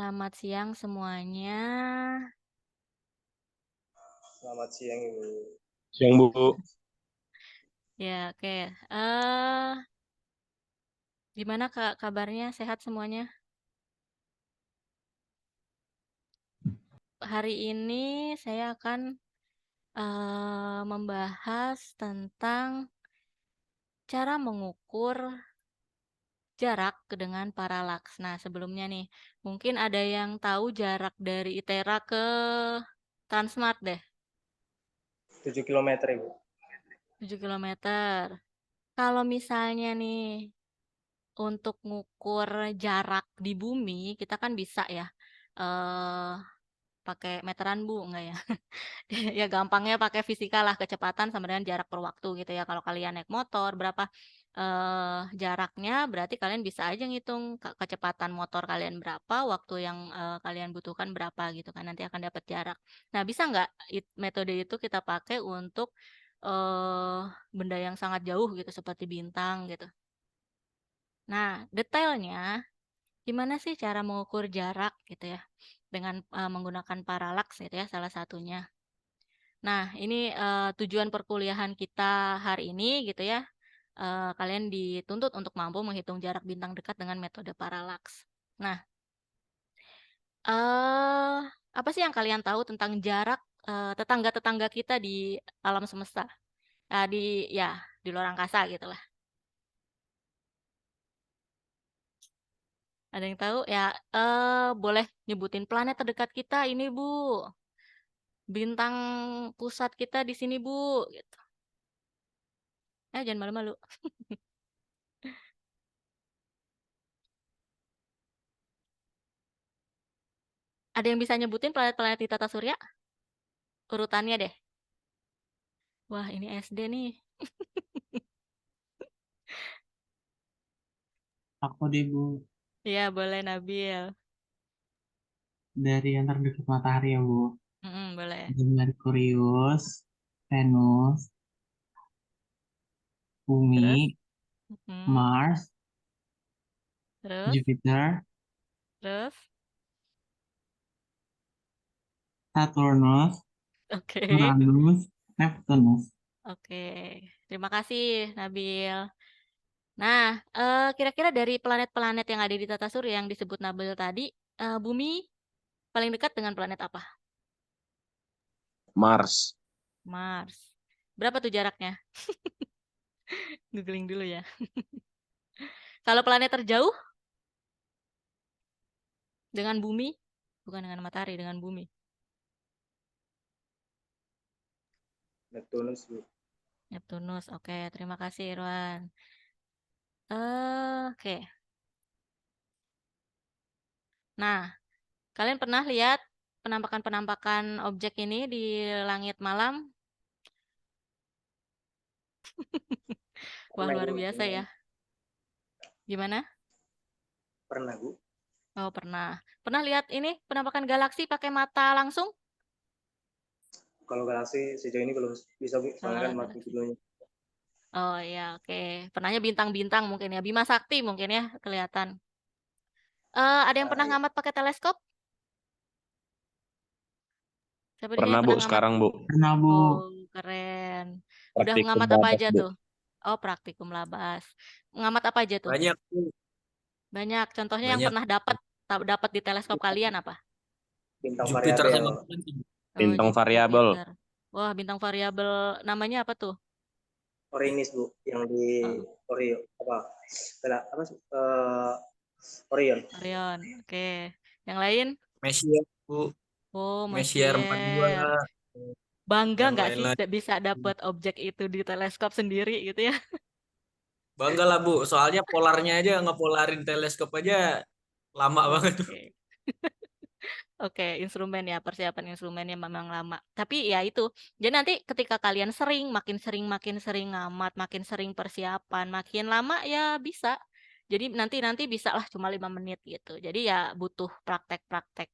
Selamat siang semuanya. Selamat siang Ibu. Siang Bu. Ya, oke. Gimana Kak kabarnya? Sehat semuanya? Hari ini saya akan membahas tentang cara mengukur jarak dengan paralaks. Nah, sebelumnya nih, mungkin ada yang tahu jarak dari ITERA ke Transmart deh, 7 kilometer Ibu. 7 kilometer. Kalau misalnya nih, untuk ngukur jarak di bumi, kita kan bisa ya, eh pakai meteran Bu, enggak ya? Ya gampangnya pakai fisika lah, kecepatan sama dengan jarak per waktu gitu ya. Kalau kalian naik motor, berapa jaraknya, berarti kalian bisa aja ngitung kecepatan motor kalian berapa, waktu yang kalian butuhkan berapa gitu kan, nanti akan dapat jarak. Nah, bisa nggak metode itu kita pakai untuk benda yang sangat jauh gitu, seperti bintang gitu. Nah, detailnya gimana sih cara mengukur jarak gitu ya dengan menggunakan paralaks gitu ya salah satunya. Nah, ini tujuan perkuliahan kita hari ini gitu ya. Kalian dituntut untuk mampu menghitung jarak bintang dekat dengan metode paralaks. Nah, eh apa sih yang kalian tahu tentang jarak tetangga-tetangga kita di alam semesta? Di ya di luar angkasa gitu lah. Ada yang tahu ya? Boleh nyebutin planet terdekat kita ini Bu. Bintang pusat kita di sini Bu, gitu. Jangan malu-malu. Ada yang bisa nyebutin planet-planet di tata surya? Urutannya deh. Wah, ini SD nih. Aku deh Bu, Iya, boleh Nabil. dari yang terdekat matahari ya Bu. Boleh. Ada Merkurius, Venus, Terus? Bumi, Mm, Mars, terus? Jupiter, Terus? Saturnus, Oke. Uranus, Neptunus. Oke. Terima kasih, Nabil. Nah, kira-kira dari planet-planet yang ada di tata surya yang disebut Nabil tadi, Bumi paling dekat dengan planet apa? Mars. Mars. Berapa tuh jaraknya? Googling dulu ya. Kalau planet terjauh dengan bumi, bukan dengan matahari, dengan bumi. Neptunus Bu. Neptunus. Oke, terima kasih Irwan. Oke. Nah, kalian pernah lihat penampakan-penampakan objek ini di langit malam? Wah, Pernah luar Ibu. biasa ya. Gimana? Pernah Bu. Oh, pernah. Pernah lihat ini penampakan galaksi pakai mata langsung? Kalau galaksi sejauh ini belum bisa Bu, soalnya kan mati Galaksi. dulunya. Oh iya, oke. Pernahnya bintang-bintang mungkin ya. Bima Sakti mungkin ya kelihatan. Ada yang pernah Iya. ngamat pakai teleskop? Siapa di sini Pernah yang Bu, pernah ngamat? sekarang Bu. Pernah Bu, Oh, keren. Udah Praktikum ngamat apa Babas aja Bu. tuh? Oh, praktikum labas. Ngamat apa aja tuh? Banyak, Banyak. Contohnya yang banyak. pernah dapat di teleskop kalian apa? Bintang Jupiter variabel. sama Pluto. Oh, Bintang variabel. Jupiter. Wah, bintang variabel namanya apa tuh? Orinis Bu, yang di Oh, Orion apa? Apa Orion. Orion. Oke. Yang lain? Messier, Bu. Oh, Messier 42. Messier. Bangga Yang nggak sih lain-lain. bisa dapat objek itu di teleskop sendiri gitu ya? Bangga lah, Bu. Soalnya polarnya aja, ngepolarin teleskop aja lama banget tuh. Oke. Oke, instrumen ya, persiapan instrumennya memang lama. Tapi ya itu, jadi nanti ketika kalian makin sering ngamat, makin sering persiapan, makin lama ya bisa. Jadi nanti bisa lah cuma 5 menit gitu. Jadi ya butuh praktek-praktek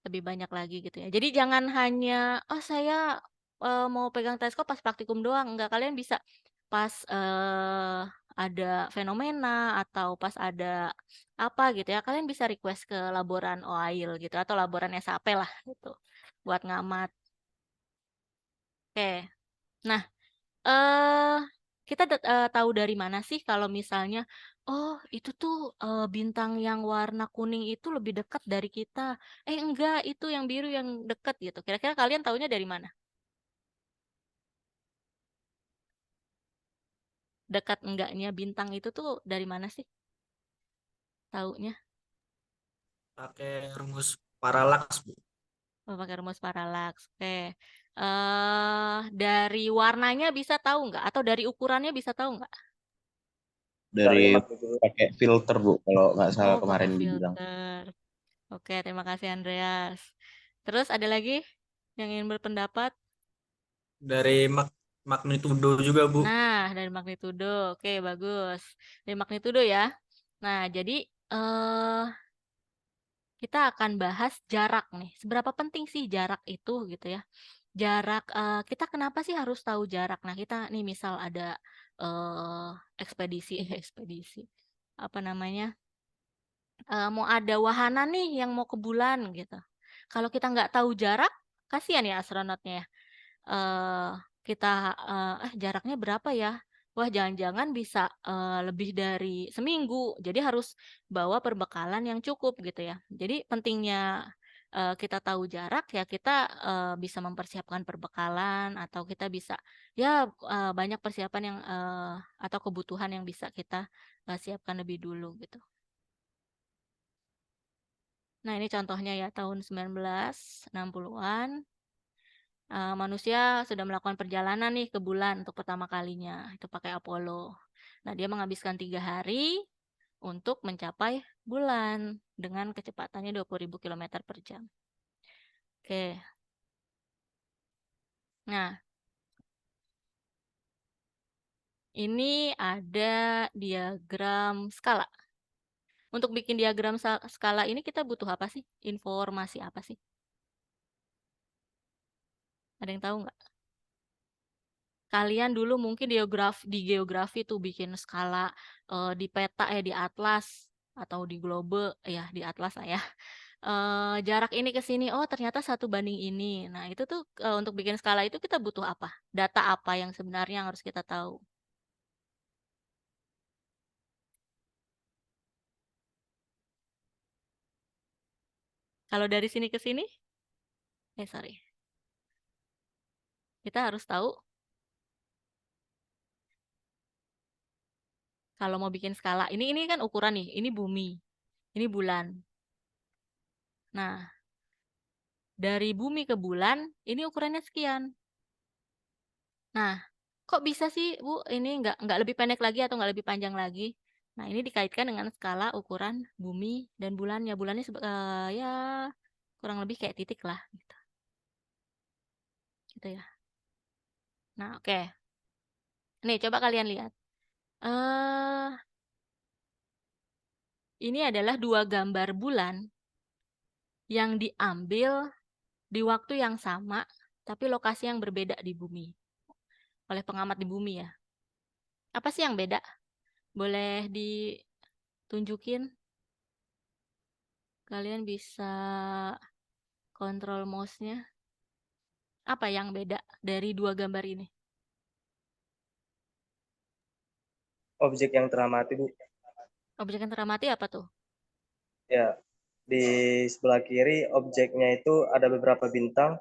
lebih banyak lagi gitu ya. Jadi jangan hanya, oh saya mau pegang teleskop pas praktikum doang. Enggak, kalian bisa pas ada fenomena atau pas ada apa gitu ya, kalian bisa request ke laboran OAIL gitu atau laboran SAP lah gitu buat ngamat. Oke. Nah, eh kita tahu dari mana sih kalau misalnya oh itu tuh bintang yang warna kuning itu lebih dekat dari kita. Enggak, itu yang biru yang dekat gitu. Kira-kira kalian taunya dari mana? Dekat enggaknya bintang itu tuh dari mana sih? Taunya? Pakai rumus paralaks, Bu. Oh, pakai rumus paralaks. Oke. Dari warnanya bisa tahu nggak? Atau dari ukurannya bisa tahu nggak? Dari Dari magnitudo. pakai filter, Bu, kalau nggak salah Oh, pakai kemarin dibilang. filter. Oke, terima kasih Andreas. Terus ada lagi yang ingin berpendapat? Dari magnitudo juga, Bu. Nah, dari magnitudo. Oke, bagus. Dari magnitudo ya. Nah, jadi kita akan bahas jarak nih. Seberapa penting sih jarak itu gitu ya? Jarak kita kenapa sih harus tahu jarak? Nah, kita nih misal ada ekspedisi ekspedisi apa namanya? Mau ada wahana nih yang mau ke bulan gitu. Kalau kita nggak tahu jarak, kasihan ya astronotnya ya. Eh, kita jaraknya berapa ya? Wah, jangan-jangan bisa lebih dari seminggu. Jadi harus bawa perbekalan yang cukup gitu ya. Jadi pentingnya kita tahu jarak ya kita bisa mempersiapkan perbekalan atau kita bisa ya banyak persiapan yang atau kebutuhan yang bisa kita siapkan lebih dulu gitu. Nah, ini contohnya ya tahun 1960-an. Manusia sudah melakukan perjalanan nih ke bulan untuk pertama kalinya. Itu pakai Apollo. Nah, dia menghabiskan 3 hari untuk mencapai bulan dengan kecepatannya 20.000 km per jam. Oke. Nah, ini ada diagram skala. Untuk bikin diagram skala ini kita butuh apa sih? Informasi apa sih? Ada yang tahu nggak? Kalian dulu mungkin di geografi tuh bikin skala di peta di atlas atau di globe ya di atlas lah ya. Jarak ini ke sini oh ternyata 1:1 ini. Nah, itu tuh untuk bikin skala itu kita butuh apa? Data apa yang sebenarnya yang harus kita tahu? Kalau dari sini ke sini? Sorry. Kita harus tahu kalau mau bikin skala. Ini kan ukuran nih, ini bumi. Ini bulan. Nah, dari bumi ke bulan ini ukurannya sekian. Nah, kok bisa sih Bu ini nggak lebih pendek lagi atau nggak lebih panjang lagi? Nah, ini dikaitkan dengan skala ukuran bumi dan bulannya. Bulannya ya kurang lebih kayak titik lah gitu. Gitu ya. Nah, oke. Nih, coba kalian lihat. Ini adalah 2 gambar bulan yang diambil di waktu yang sama tapi lokasi yang berbeda di bumi. Oleh pengamat di bumi ya. Apa sih yang beda? Boleh ditunjukin? Kalian bisa kontrol mouse-nya. Apa yang beda dari 2 gambar ini? Objek yang teramati, Bu. Objek yang teramati apa tuh? Ya, di sebelah kiri objeknya itu ada beberapa bintang,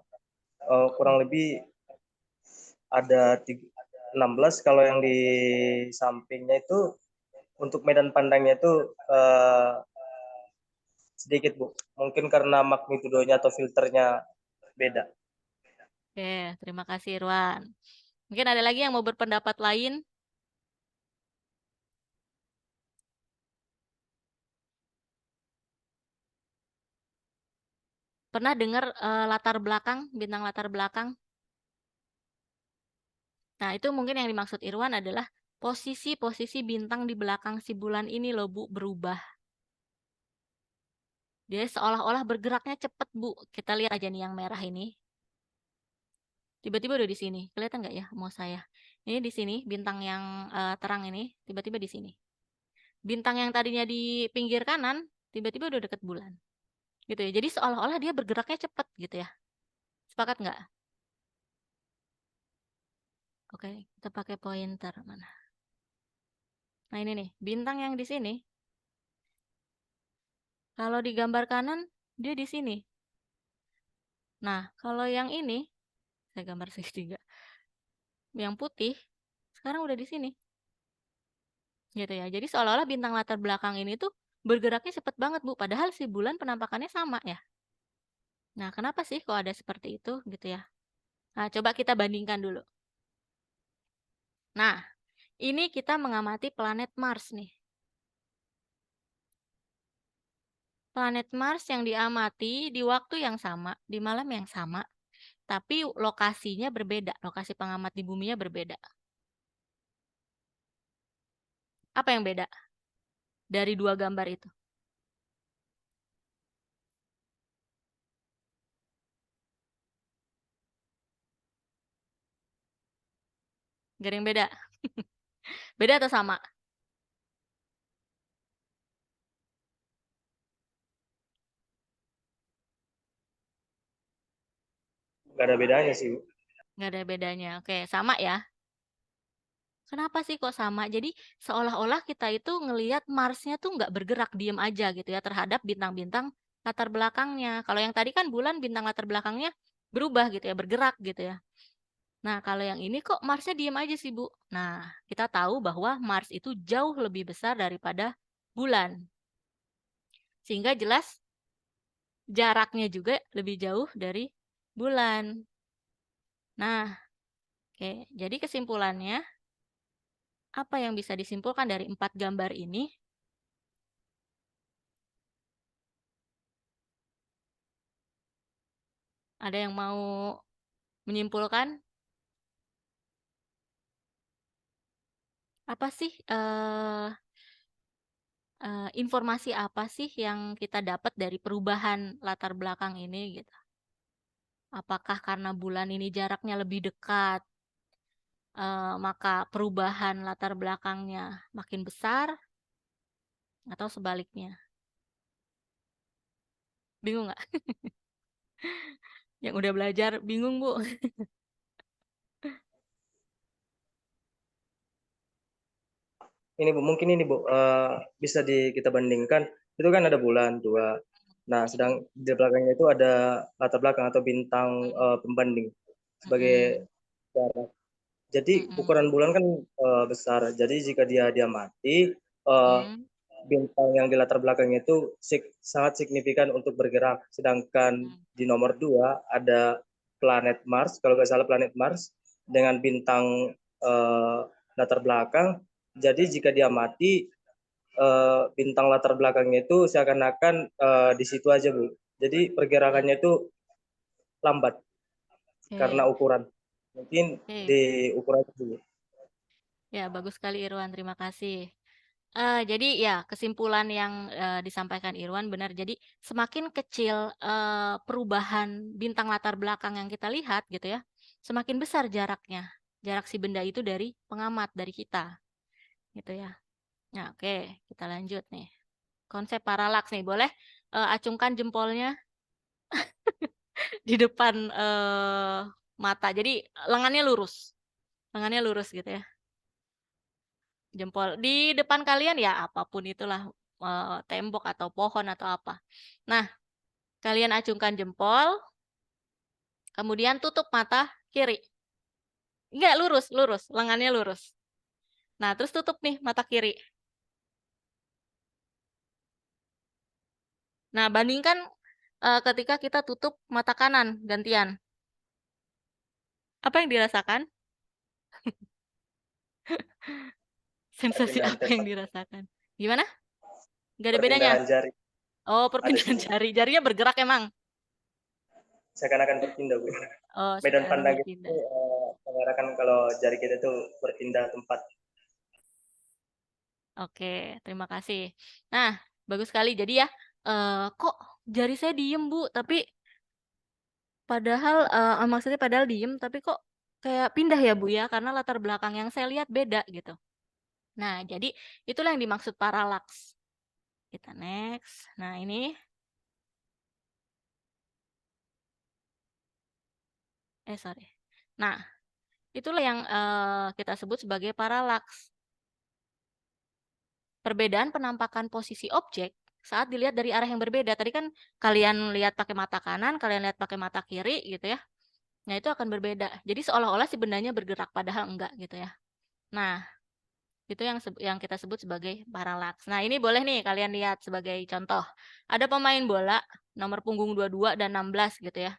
kurang lebih ada 16. Kalau yang di sampingnya itu untuk medan pandangnya itu sedikit, Bu. Mungkin karena magnitudonya atau filternya beda. Oke, terima kasih Irwan. Mungkin ada lagi yang mau berpendapat lain? Pernah dengar latar belakang, bintang latar belakang? Nah, itu mungkin yang dimaksud Irwan adalah posisi-posisi bintang di belakang si bulan ini loh Bu berubah. Dia seolah-olah bergeraknya cepat Bu. Kita lihat aja nih yang merah ini. Tiba-tiba udah di sini. Kelihatan nggak ya mau saya? Ini di sini bintang yang terang ini tiba-tiba di sini. Bintang yang tadinya di pinggir kanan tiba-tiba udah deket bulan. Gitu ya. Jadi seolah-olah dia bergeraknya cepat gitu ya. Sepakat nggak? Oke, kita pakai pointer mana? Nah ini nih, bintang yang di sini. Kalau di gambar kanan dia di sini. Nah, kalau yang ini saya gambar segitiga. Yang putih sekarang udah di sini. Gitu ya. Jadi seolah-olah bintang latar belakang ini tuh bergeraknya cepet banget, Bu. Padahal si bulan penampakannya sama ya. Nah, kenapa sih kok ada seperti itu gitu ya? Nah, coba kita bandingkan dulu. Nah, ini kita mengamati planet Mars nih. Planet Mars yang diamati di waktu yang sama, di malam yang sama, tapi lokasinya berbeda, lokasi pengamat di buminya berbeda. Apa yang beda dari dua gambar itu? Gak ada yang beda? Beda atau sama? Nggak ada bedanya sih, Bu. Gak ada bedanya. Oke, sama ya. Kenapa sih kok sama? Jadi seolah-olah kita itu ngelihat Marsnya tuh nggak bergerak, diem aja gitu ya terhadap bintang-bintang latar belakangnya. Kalau yang tadi kan bulan bintang latar belakangnya berubah gitu ya, bergerak gitu ya. Nah, kalau yang ini kok Marsnya diem aja sih, Bu? Nah, kita tahu bahwa Mars itu jauh lebih besar daripada bulan. Sehingga jelas jaraknya juga lebih jauh dari bulan. Nah, oke. Jadi kesimpulannya, apa yang bisa disimpulkan dari 4 gambar ini? Ada yang mau menyimpulkan? Apa sih informasi apa sih yang kita dapat dari perubahan latar belakang ini gitu? Apakah karena bulan ini jaraknya lebih dekat, maka perubahan latar belakangnya makin besar, atau sebaliknya? Bingung nggak? Yang udah belajar bingung, Bu? Ini Bu, mungkin ini Bu, bisa kita bandingkan. Itu kan ada bulan 2. Nah, sedang di belakangnya itu ada latar belakang atau bintang pembanding sebagai jarak. Jadi ukuran bulan kan besar. Jadi jika dia mati, bintang yang di latar belakangnya itu sangat signifikan untuk bergerak. Sedangkan di nomor 2 ada planet Mars, kalau nggak salah planet Mars dengan bintang latar belakang. Jadi jika dia mati, bintang latar belakangnya itu seakan-akan di situ aja, Bu. Jadi pergerakannya itu lambat karena ukuran. Mungkin di ukuran itu. Ya, bagus sekali Irwan, terima kasih. Jadi ya kesimpulan yang disampaikan Irwan benar. Jadi semakin kecil perubahan bintang latar belakang yang kita lihat gitu ya, semakin besar jaraknya. Jarak si benda itu dari pengamat, dari kita. Gitu ya. Nah, oke, kita lanjut nih. Konsep paralaks nih, boleh acungkan jempolnya di depan mata. Jadi lengannya lurus. Lengannya lurus gitu ya. Jempol di depan kalian ya apapun itulah, tembok atau pohon atau apa. Nah, kalian acungkan jempol, kemudian tutup mata kiri. Enggak, lurus, lengannya lurus. Nah, terus tutup nih mata kiri. Nah, bandingkan ketika kita tutup mata kanan gantian. Apa yang dirasakan? Sensasi Perpindahan apa yang tempat. dirasakan? Gimana? Nggak ada bedanya? Perpindahan jari. Oh, perpindahan jari. Jarinya bergerak emang? Seakan-akan berpindah, Bu. Oh, Medan sekarang pandang itu berpindah. mengarahkan kalau jari kita itu berpindah tempat. Oke, terima kasih. Nah, bagus sekali. Jadi ya, kok jari saya diem, Bu, tapi padahal maksudnya padahal diem, tapi kok kayak pindah ya Bu ya, karena latar belakang yang saya lihat beda gitu. Nah, jadi itulah yang dimaksud paralaks. Kita next. Nah, ini. Sorry. Nah, itulah yang kita sebut sebagai paralaks. Perbedaan penampakan posisi objek saat dilihat dari arah yang berbeda. Tadi kan kalian lihat pakai mata kanan, kalian lihat pakai mata kiri gitu ya. Nah, itu akan berbeda. Jadi seolah-olah si bendanya bergerak padahal enggak gitu ya. Nah, itu yang kita sebut sebagai paralaks. Nah, ini boleh nih kalian lihat sebagai contoh. Ada pemain bola nomor punggung 22 dan 16 gitu ya.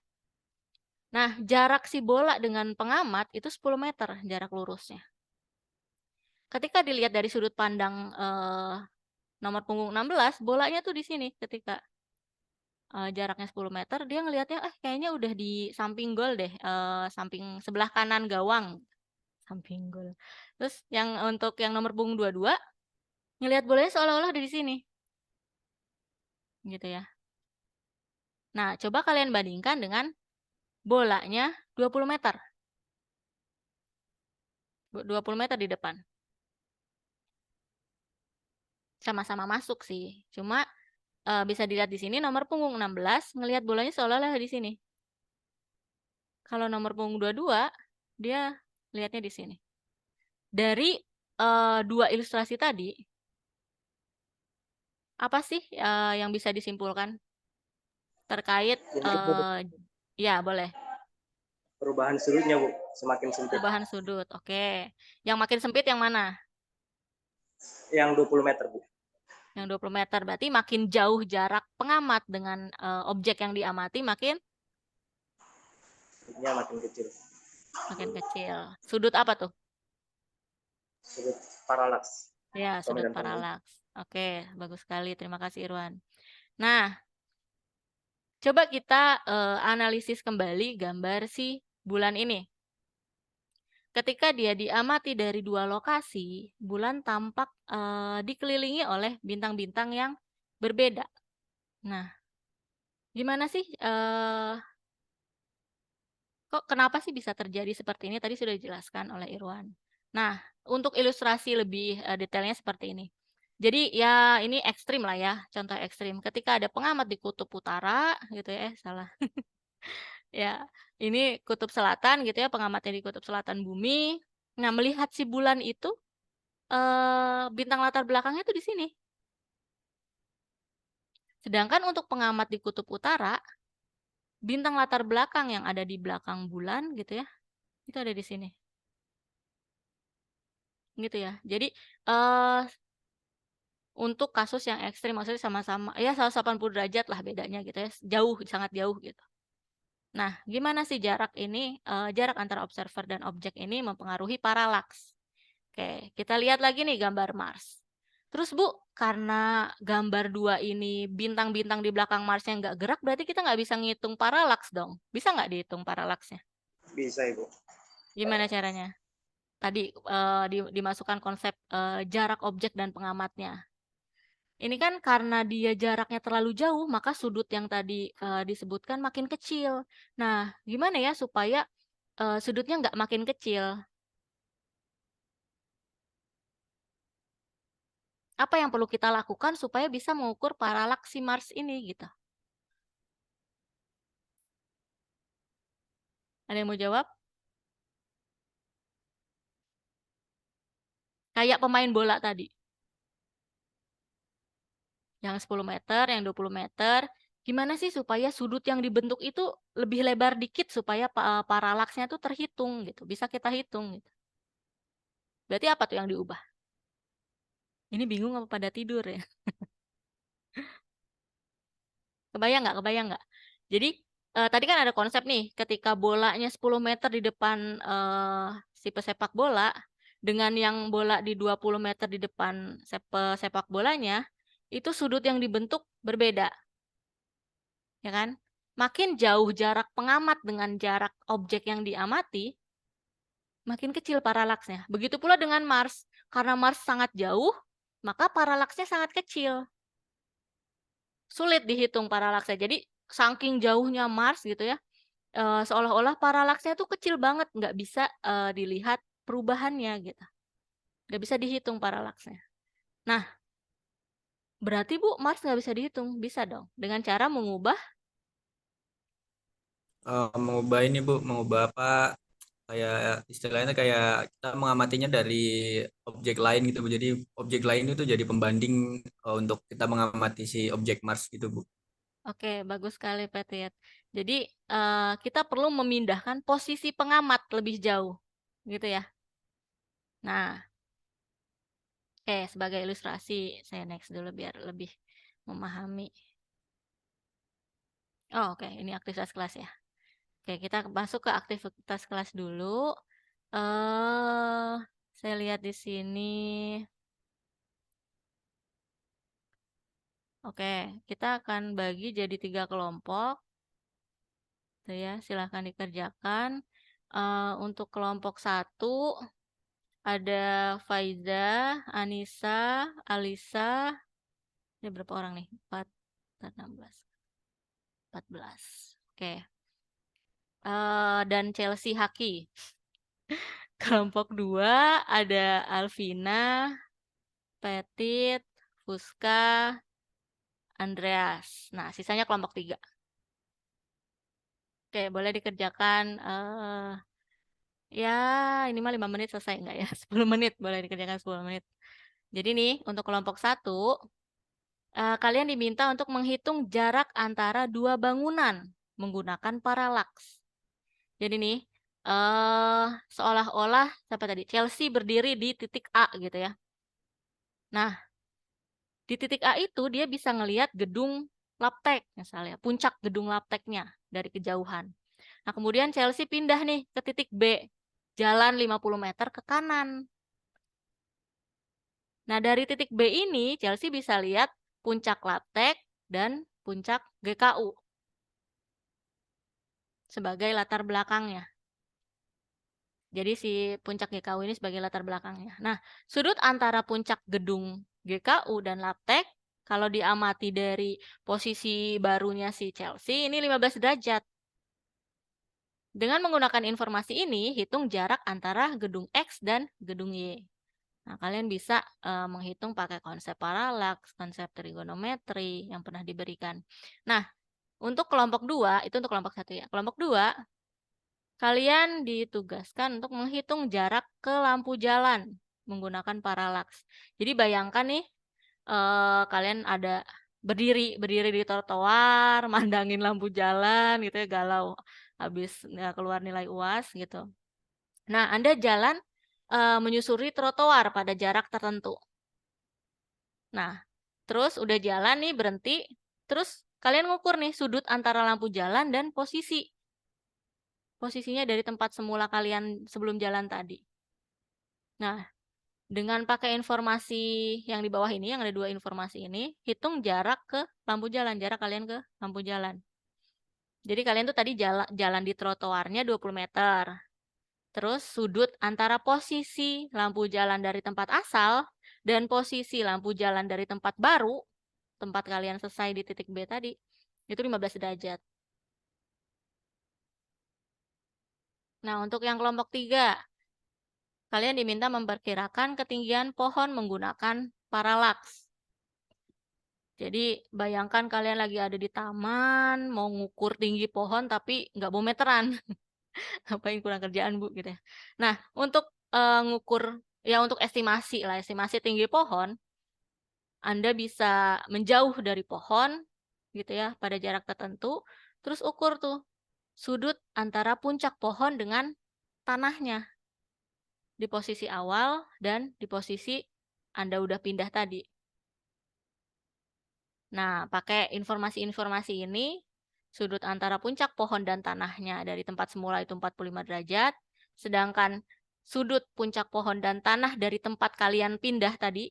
Nah, jarak si bola dengan pengamat itu 10 meter jarak lurusnya. Ketika dilihat dari sudut pandang nomor punggung 16, bolanya tuh di sini ketika jaraknya 10 meter, dia ngelihatnya kayaknya udah di samping gol deh, samping sebelah kanan gawang. Samping gol. Terus untuk yang nomor punggung 22, ngelihat bolanya seolah-olah ada di sini. Gitu ya. Nah, coba kalian bandingkan dengan bolanya 20 meter. 20 meter di depan. Sama-sama masuk sih. Cuma bisa dilihat di sini nomor punggung 16 ngelihat bolanya seolah-olah di sini. Kalau nomor punggung 22 dia lihatnya di sini. Dari dua ilustrasi tadi, apa sih yang bisa disimpulkan terkait ya boleh. Perubahan sudutnya Bu, semakin sempit. Perubahan sudut. Oke. Yang makin sempit yang mana? Yang 20 meter Bu. Yang 20 meter berarti makin jauh jarak pengamat dengan objek yang diamati makin Sudutnya makin kecil. makin kecil. Sudut apa tuh? Sudut paralaks. Ya, sudut paralaks. Oke, bagus sekali. Terima kasih Irwan. Nah, coba kita analisis kembali gambar si bulan ini. Ketika dia diamati dari dua lokasi, bulan tampak dikelilingi oleh bintang-bintang yang berbeda. Nah, gimana sih? Kenapa sih bisa terjadi seperti ini? Tadi sudah dijelaskan oleh Irwan. Nah, untuk ilustrasi lebih detailnya seperti ini. Jadi ya ini ekstrim lah ya, contoh ekstrim. Ketika ada pengamat di kutub utara, gitu ya, salah. Ya, ini kutub selatan gitu ya, pengamatnya di kutub selatan bumi. Nah, melihat si bulan itu, bintang latar belakangnya tuh di sini. Sedangkan untuk pengamat di kutub utara, bintang latar belakang yang ada di belakang bulan gitu ya, itu ada di sini. Gitu ya. Jadi untuk kasus yang ekstrim maksudnya sama-sama ya 180 derajat lah bedanya gitu ya. Jauh, sangat jauh gitu. Nah, gimana sih jarak ini jarak antara observer dan objek ini mempengaruhi paralaks. Oke, kita lihat lagi nih gambar Mars. Terus Bu, karena gambar 2 ini bintang-bintang di belakang Marsnya nggak gerak, berarti kita nggak bisa ngitung paralaks dong. Bisa nggak dihitung paralaksnya? Bisa Ibu. Gimana caranya? Tadi dimasukkan konsep jarak objek dan pengamatnya. Ini kan karena dia jaraknya terlalu jauh, maka sudut yang tadi disebutkan makin kecil. Nah, gimana ya supaya sudutnya nggak makin kecil? Apa yang perlu kita lakukan supaya bisa mengukur paralaks si Mars ini gitu? Ada yang mau jawab? Kayak pemain bola tadi. Yang 10 meter, yang 20 meter. Gimana sih supaya sudut yang dibentuk itu lebih lebar dikit supaya paralaksnya tuh terhitung gitu. Bisa kita hitung gitu. Berarti apa tuh yang diubah? Ini bingung apa pada tidur ya? Kebayang nggak? Kebayang nggak? Jadi tadi kan ada konsep nih, ketika bolanya 10 meter di depan si pesepak bola, dengan yang bola di 20 meter di depan pesepak bolanya, itu sudut yang dibentuk berbeda. Ya kan? Makin jauh jarak pengamat dengan jarak objek yang diamati, makin kecil paralaksnya. Begitu pula dengan Mars. Karena Mars sangat jauh, maka paralaksnya sangat kecil. Sulit dihitung paralaksnya. Jadi saking jauhnya Mars gitu ya, seolah-olah paralaksnya tuh kecil banget, nggak bisa dilihat perubahannya gitu. Nggak bisa dihitung paralaksnya. Nah, berarti Bu, Mars nggak bisa dihitung? Bisa dong. Dengan cara mengubah Mengubah ini Bu, mengubah apa? Kayak istilahnya kayak kita mengamatinya dari objek lain gitu Bu. Jadi objek lain itu jadi pembanding untuk kita mengamati si objek Mars gitu Bu. Oke, bagus sekali Petit. Jadi kita perlu memindahkan posisi pengamat lebih jauh, gitu ya. Nah, oke, sebagai ilustrasi saya next dulu biar lebih memahami. Oh, oke, ini aktivitas kelas ya. Oke, kita masuk ke aktivitas kelas dulu. Saya lihat di sini. Oke, kita akan bagi jadi 3 kelompok. Tuh ya, silahkan dikerjakan. Untuk kelompok 1 ada Faiza, Anissa, Alisa. Ini berapa orang nih? 4, 16, 14. Oke. Dan Chelsea Haki. Kelompok 2 ada Alvina, Petit, Fuska, Andreas. Nah, sisanya kelompok 3. Oke, boleh dikerjakan. Ya, ini mah 5 menit selesai enggak ya? 10 menit, boleh dikerjakan 10 menit. Jadi nih, untuk kelompok 1, kalian diminta untuk menghitung jarak antara 2 bangunan menggunakan paralaks. Jadi nih, seolah-olah siapa tadi? Chelsea berdiri di titik A gitu ya. Nah, di titik A itu dia bisa ngelihat gedung Laptek misalnya, puncak gedung Lapteknya dari kejauhan. Nah, kemudian Chelsea pindah nih ke titik B, jalan 50 meter ke kanan. Nah, dari titik B ini Chelsea bisa lihat puncak Laptek dan puncak GKU sebagai latar belakangnya. Jadi si puncak GKU ini sebagai latar belakangnya. Nah, sudut antara puncak gedung GKU dan Laptek kalau diamati dari posisi barunya si Chelsea ini 15 derajat. Dengan menggunakan informasi ini, hitung jarak antara gedung X dan gedung Y. Nah, kalian bisa menghitung pakai konsep paralaks, konsep trigonometri yang pernah diberikan. Nah, untuk kelompok 2, itu untuk kelompok 1 ya. Kelompok 2, kalian ditugaskan untuk menghitung jarak ke lampu jalan menggunakan paralaks. Jadi bayangkan nih, kalian ada berdiri di trotoar, mandangin lampu jalan gitu ya, galau habis keluar nilai UAS gitu. Nah, Anda jalan menyusuri trotoar pada jarak tertentu. Nah, terus udah jalan nih berhenti, terus kalian ngukur nih sudut antara lampu jalan dan posisinya dari tempat semula kalian sebelum jalan tadi. Nah, dengan pakai informasi yang di bawah ini, yang ada 2 informasi ini, hitung jarak ke lampu jalan, jarak kalian ke lampu jalan. Jadi kalian tuh tadi jalan di trotoarnya 20 meter. Terus sudut antara posisi lampu jalan dari tempat asal dan posisi lampu jalan dari tempat baru, tempat kalian selesai di titik B tadi, itu 15 derajat. Nah, untuk yang kelompok 3, kalian diminta memperkirakan ketinggian pohon menggunakan paralaks. Jadi bayangkan kalian lagi ada di taman, mau ngukur tinggi pohon tapi nggak bawa meteran. Ngapain kurang kerjaan Bu gitu ya. Nah, untuk ngukur ya untuk estimasi lah, estimasi tinggi pohon, Anda bisa menjauh dari pohon gitu ya pada jarak tertentu, terus ukur tuh sudut antara puncak pohon dengan tanahnya di posisi awal dan di posisi Anda udah pindah tadi. Nah, pakai informasi-informasi ini, sudut antara puncak pohon dan tanahnya dari tempat semula itu 45 derajat, sedangkan sudut puncak pohon dan tanah dari tempat kalian pindah tadi,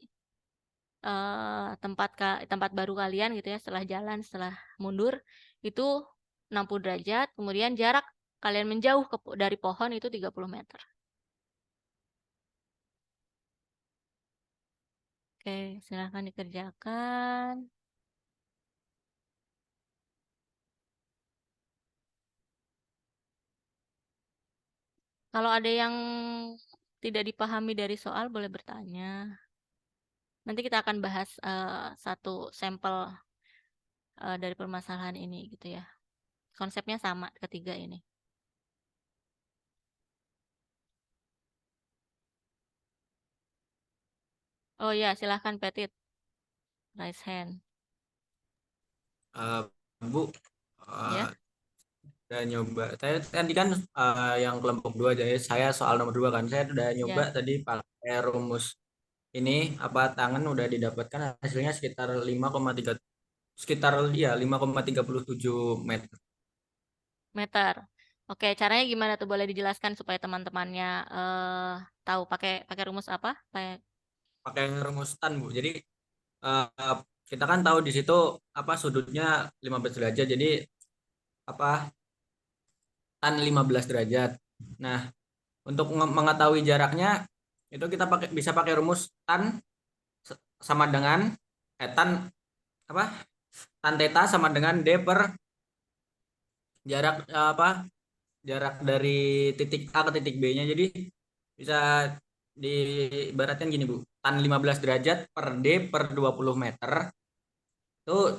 tempat baru kalian gitu ya, setelah jalan, setelah mundur, itu 60 derajat, kemudian jarak kalian menjauh dari pohon itu 30 meter. Oke, silahkan dikerjakan. Kalau ada yang tidak dipahami dari soal boleh bertanya. Nanti kita akan bahas satu sampel dari permasalahan ini gitu ya. Konsepnya sama ketiga ini. Oh ya, silahkan Petit. Raise hand. Bu, Ya. udah nyoba. Saya tadi kan yang kelompok 2, jadi saya soal nomor 2 kan. Saya udah nyoba Ya. tadi pakai rumus ini apa tangan udah didapatkan hasilnya sekitar 5,3 sekitar ya 5,37 meter. Meter. Oke, caranya gimana tuh? Boleh dijelaskan supaya teman-temannya tahu pakai rumus apa? Pakai rumus tan, Bu. Jadi eh, kita kan tahu di situ apa sudutnya 15 derajat. Jadi apa tan 15 derajat. Nah, untuk mengetahui jaraknya itu kita bisa pakai rumus tan sama dengan tan apa? Tan theta sama dengan d per jarak apa? Jarak dari titik A ke titik B-nya. Jadi bisa diibaratkan gini, Bu. Tan 15 derajat per D per 20 meter. Itu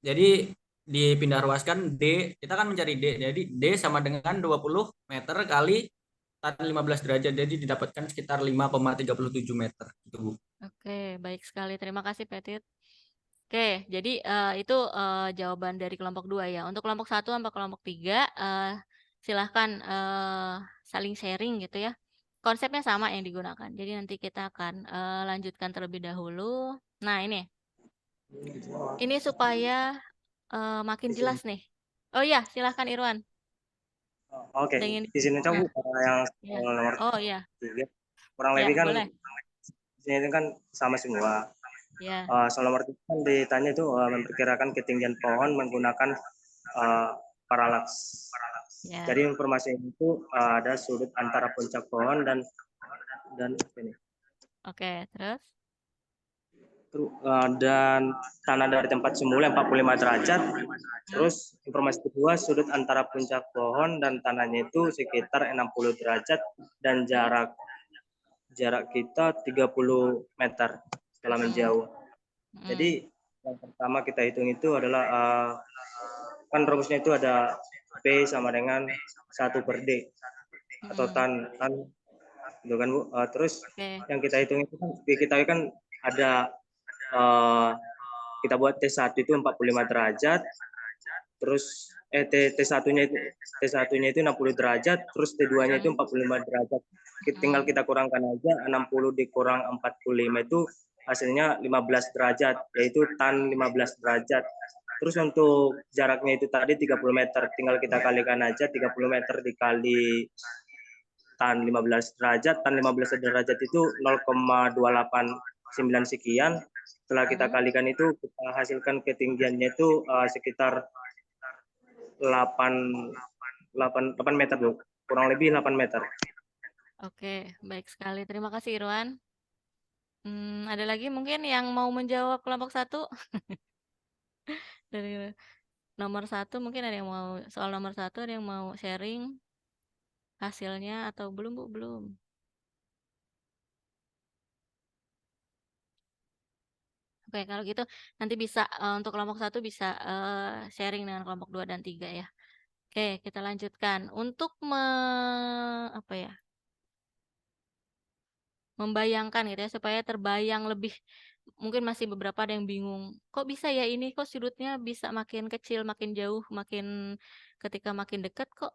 jadi dipindah ruaskan D, kita kan mencari D. Jadi D sama dengan 20 meter kali tan 15 derajat. Jadi didapatkan sekitar 5,37 meter. Gitu, Bu. Oke, baik sekali. Terima kasih, Petit. Oke, jadi itu jawaban dari kelompok 2 ya. Untuk kelompok 1 sampai kelompok 3, silahkan saling sharing gitu ya. Konsepnya sama yang digunakan. Jadi nanti kita akan lanjutkan terlebih dahulu. Nah, ini supaya makin jelas nih. Oh iya, silahkan Irwan. Oke, Ada yang ingin di sini Nah, Bu yang ya. nomor Oh iya, 3 kurang ya lebih kan boleh. di sini itu kan sama semua. Ya, Soal nomor 3 kan ditanya itu memperkirakan ketinggian pohon menggunakan paralaks. ya. Jadi informasi itu ada sudut antara puncak pohon dan ini. Oke, terus? Dan tanah dari tempat semula 45 derajat. Terus informasi kedua sudut antara puncak pohon dan tanahnya itu sekitar 60 derajat dan jarak kita 30 meter setelah menjauh. Jadi yang pertama kita hitung itu adalah kan rumusnya itu ada P sama dengan 1 per D atau tan gitu kan Bu. Terus yang kita hitung itu kan kita kan ada kita buat T1 itu 45 derajat, terus T1-nya itu 60 derajat, terus T2-nya itu 45 derajat. Tinggal kita kurangkan aja 60 dikurang 45 itu hasilnya 15 derajat, yaitu tan 15 derajat. Terus untuk jaraknya itu tadi 30 meter, tinggal kita kalikan aja 30 meter dikali tan 15 derajat, tan 15 derajat itu 0,289 sekian. Setelah kita kalikan itu, kita hasilkan ketinggiannya itu sekitar 8 meter, Bu. Kurang lebih 8 meter. Oke, baik sekali. Terima kasih Irwan. Ada lagi mungkin yang mau menjawab kelompok 1? Dari nomor 1 mungkin ada yang mau soal nomor 1 ada yang mau sharing hasilnya atau belum, Bu? Belum. Oke, kalau gitu nanti bisa untuk kelompok 1 bisa sharing dengan kelompok 2 dan 3 ya. Oke, kita lanjutkan. Untuk apa ya? Membayangkan gitu ya supaya terbayang lebih, mungkin masih beberapa ada yang bingung. Kok bisa ya ini? Kok sudutnya bisa makin kecil, makin jauh, ketika makin dekat kok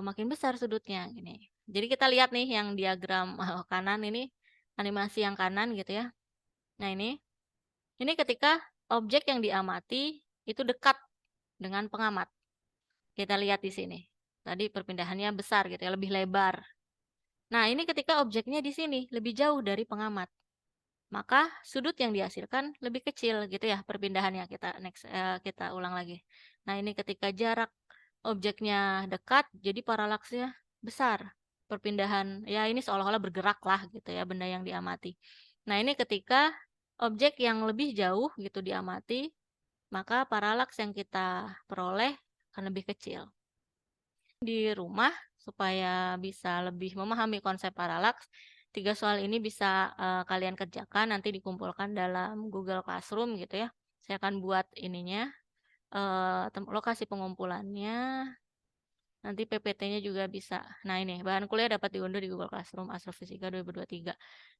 makin besar sudutnya gini. Jadi kita lihat nih yang diagram kanan ini, animasi yang kanan gitu ya. Nah, ini ketika objek yang diamati itu dekat dengan pengamat. Kita lihat di sini. Tadi perpindahannya besar gitu ya, lebih lebar. Nah, ini ketika objeknya di sini lebih jauh dari pengamat. Maka sudut yang dihasilkan lebih kecil gitu ya perpindahannya. Kita ulang lagi. Nah, ini ketika jarak objeknya dekat, jadi paralaksnya besar. Perpindahan ya ini seolah-olah bergerak lah gitu ya benda yang diamati. Nah, ini ketika objek yang lebih jauh gitu diamati, maka paralaks yang kita peroleh akan lebih kecil. Di rumah supaya bisa lebih memahami konsep paralaks. 3 soal ini bisa kalian kerjakan, nanti dikumpulkan dalam Google Classroom gitu ya. Saya akan buat ininya, lokasi pengumpulannya. Nanti PPT-nya juga bisa. Nah ini, bahan kuliah dapat diunduh di Google Classroom Astrofisika 2023.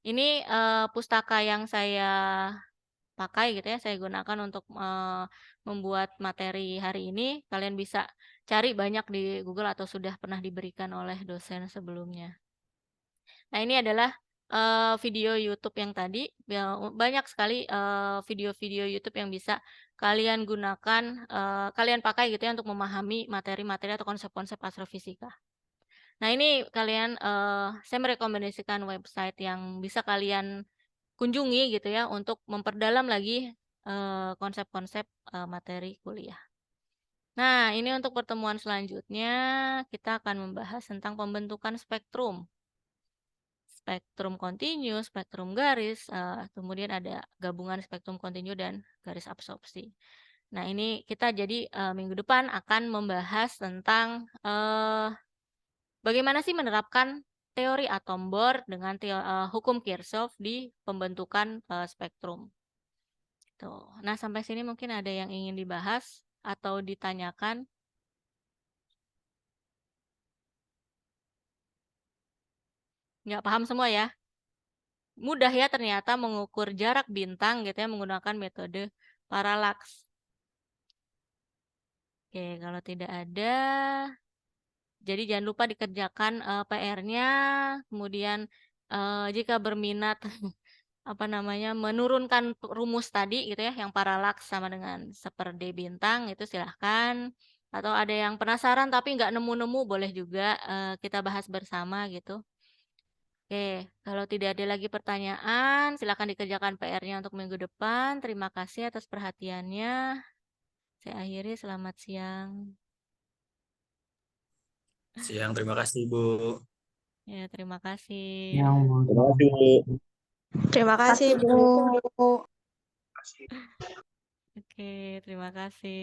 Ini pustaka yang saya pakai gitu ya, saya gunakan untuk membuat materi hari ini. Kalian bisa cari banyak di Google atau sudah pernah diberikan oleh dosen sebelumnya. Nah ini adalah video YouTube yang tadi. Banyak sekali video-video YouTube yang bisa kalian gunakan, kalian pakai gitu ya untuk memahami materi-materi atau konsep-konsep astrofisika. Nah ini kalian, saya merekomendasikan website yang bisa kalian kunjungi gitu ya untuk memperdalam lagi konsep-konsep materi kuliah. Nah, ini untuk pertemuan selanjutnya kita akan membahas tentang pembentukan spektrum. Spektrum kontinu, spektrum garis, kemudian ada gabungan spektrum kontinu dan garis absorpsi. Nah, ini kita jadi minggu depan akan membahas tentang bagaimana sih menerapkan teori atom Bohr dengan hukum Kirchhoff di pembentukan spektrum. Tuh. Nah, sampai sini mungkin ada yang ingin dibahas atau ditanyakan. Nggak paham semua ya? Mudah ya ternyata mengukur jarak bintang gitu ya menggunakan metode paralaks. Oke, kalau tidak ada, jadi jangan lupa dikerjakan PR-nya. Kemudian jika berminat menurunkan rumus tadi gitu ya, yang paralaks sama dengan 1/D bintang, itu silahkan. Atau ada yang penasaran tapi nggak nemu-nemu, boleh juga kita bahas bersama gitu. Oke, kalau tidak ada lagi pertanyaan, silakan dikerjakan PR-nya untuk minggu depan. Terima kasih atas perhatiannya. Saya akhiri, selamat siang. Siang, terima kasih Bu. Ya, terima kasih. Yang Bu. Terima kasih, Bu. Terima kasih, Bu. Oke, terima kasih.